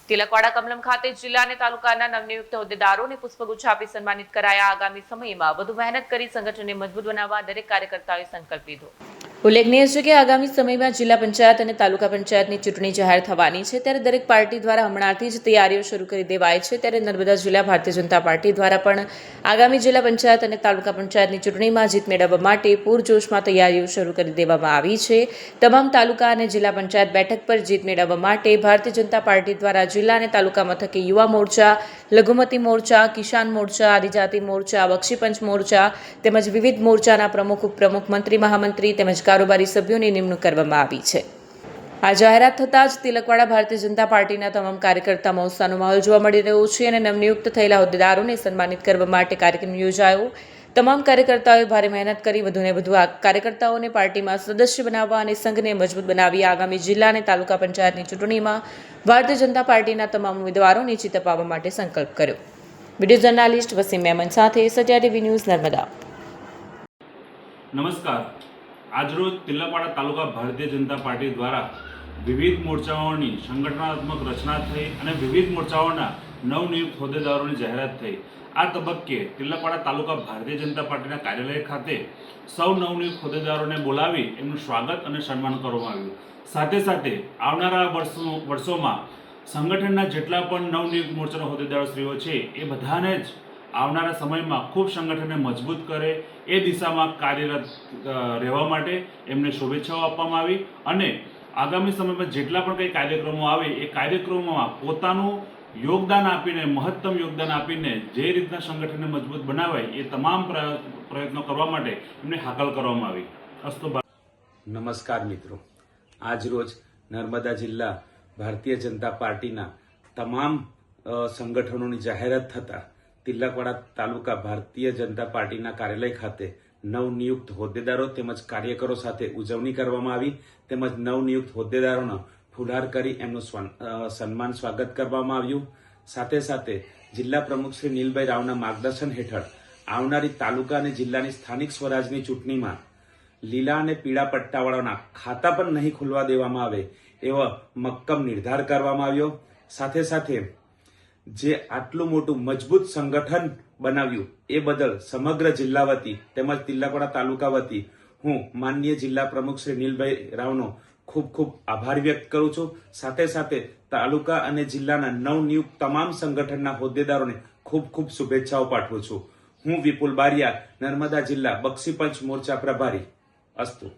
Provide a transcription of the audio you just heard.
તિલકવાડા કમલમ ખાતે જિલ્લા અને તાલુકાના નવનિયુક્ત હોદ્દેદારોને પુષ્પગુચ્છ આપી સન્માનિત કરાયા. આગામી સમયમાં વધુ મહેનત કરી સંગઠનને મજબૂત બનાવવા દરેક કાર્યકર્તાઓએ સંકલ્પ લીધો. ઉલ્લેખનીય છે કે આગામી સમયમાં જિલ્લા પંચાયત અને તાલુકા પંચાયતની ચૂંટણી જાહેર થવાની છે, ત્યારે દરેક પાર્ટી દ્વારા હમણાંથી જ તૈયારીઓ શરૂ કરી દેવાય છે. ત્યારે નર્મદા જિલ્લા ભારતીય જનતા પાર્ટી દ્વારા પણ આગામી જિલ્લા પંચાયત અને તાલુકા પંચાયતની ચૂંટણીમાં જીત મેળવવા માટે પૂરજોશમાં તૈયારીઓ શરૂ કરી દેવામાં આવી છે. તમામ તાલુકા અને જિલ્લા પંચાયત બેઠક પર જીત મેળવવા માટે ભારતીય જનતા પાર્ટી દ્વારા જિલ્લા અને તાલુકા મથકે યુવા મોરચા, લઘુમતી મોરચા, કિસાન મોરચા, આદિજાતિ મોરચા, બક્ષીપંચ મોરચા તેમજ વિવિધ મોરચાના પ્રમુખ, ઉપપ્રમુખ, મંત્રી, મહામંત્રી તેમજ કારોબારી સભ્યોની નિમણૂક કરવામાં આવી છે. આ જાહેરાત થતાં જ તિલકવાડા ભારતીય જનતા પાર્ટીના તમામ કાર્યકર્તામાં ઉત્સાહનો માહોલ જોવા મળી રહ્યો છે અને નવનિયુક્ત થયેલા હોદ્દેદારોને સન્માનિત કરવા માટે કાર્યક્રમ યોજાયો. તમામ કાર્યકર્તાઓએ ભારે મહેનત કરી વધુને વધુ આ કાર્યકર્તાઓને પાર્ટીમાં સદસ્ય બનાવવા અને સંઘને મજબૂત બનાવી આગામી જિલ્લા અને તાલુકા પંચાયતની ચૂંટણીમાં ભારતીય જનતા પાર્ટીના તમામ ઉમેદવારોને જીત અપાવવા માટે સંકલ્પ કર્યો. વિડીયો જર્નાલિસ્ટ વસીમ મેમન સાથે સત્યા ટીવી ન્યૂઝ નર્મદા. નમસ્કાર. આજરોજ તિલકવાડા તાલુકા ભારતીય જનતા પાર્ટી દ્વારા વિવિધ મોરચાઓની સંગઠનાત્મક રચના થઈ અને વિવિધ મોરચાઓના નવનિયુક્ત હોદ્દેદારોની જાહેરાત થઈ. આ તબક્કે તિલકવાડા તાલુકા ભારતીય જનતા પાર્ટીના કાર્યાલય ખાતે સૌ નવનિયુક્ત હોદ્દેદારોને બોલાવી એમનું સ્વાગત અને સન્માન કરવામાં આવ્યું. સાથે સાથે આવનારા વર્ષોમાં સંગઠનના જેટલા પણ નવનિયુક્ત મોરચાના હોદ્દેદારોશ્રીઓ છે એ બધાને જ આવનારા સમયમાં ખૂબ સંગઠનને મજબૂત કરે એ દિશામાં કાર્યરત રહેવા માટે એમને શુભેચ્છાઓ આપવામાં આવી અને આગામી સમયમાં જેટલા પણ કંઈ કાર્યક્રમો આવે એ કાર્યક્રમોમાં પોતાનું યોગદાન આપીને, મહત્તમ યોગદાન આપીને જે રીતના સંગઠનને મજબૂત બનાવાય એ તમામ પ્રયત્નો કરવા માટે એમને હાકલ કરવામાં આવી. અસ્તુ. નમસ્કાર મિત્રો. આજરોજ નર્મદા જિલ્લા ભારતીય જનતા પાર્ટીના તમામ સંગઠનોની જાહેરાત થતાં તિલકવાડા તાલુકા ભારતીય જનતા પાર્ટીના કાર્યાલય ખાતે નવનિયુક્ત હોદ્દેદારો તેમજ કાર્યકરો સાથે ઉજવણી કરવામાં આવી તેમજ નવનિયુક્ત હોદ્દેદારોનો ફુલહાર કરી એમનું સન્માન સ્વાગત કરવામાં આવ્યું. સાથે સાથે જિલ્લા પ્રમુખ શ્રી નીલભાઈ રાવના માર્ગદર્શન હેઠળ આવનારી તાલુકા અને જિલ્લાની સ્થાનિક સ્વરાજની ચૂંટણીમાં લીલા અને પીળા પટ્ટાવાળાના ખાતા પણ નહીં ખુલવા દેવામાં આવે એવો મક્કમ નિર્ધાર કરવામાં આવ્યો. સાથે સાથે જે આટલું મોટું મજબૂત સંગઠન બનાવ્યું એ બદલ સમગ્ર જિલ્લા વતી તેમજ તિલકવાડા તાલુકા વતી હું માનનીય જિલ્લા પ્રમુખ શ્રી નીલભાઈ રાવનો ખૂબ ખૂબ આભાર વ્યક્ત કરું છું. સાથે સાથે તાલુકા અને જિલ્લાના નવનિયુક્ત તમામ સંગઠનના હોદ્દેદારોને ખૂબ ખૂબ શુભેચ્છાઓ પાઠવું છું. હું વિપુલ બારિયા, નર્મદા જિલ્લા બક્ષીપંચ મોરચા પ્રભારી. અસ્તુ.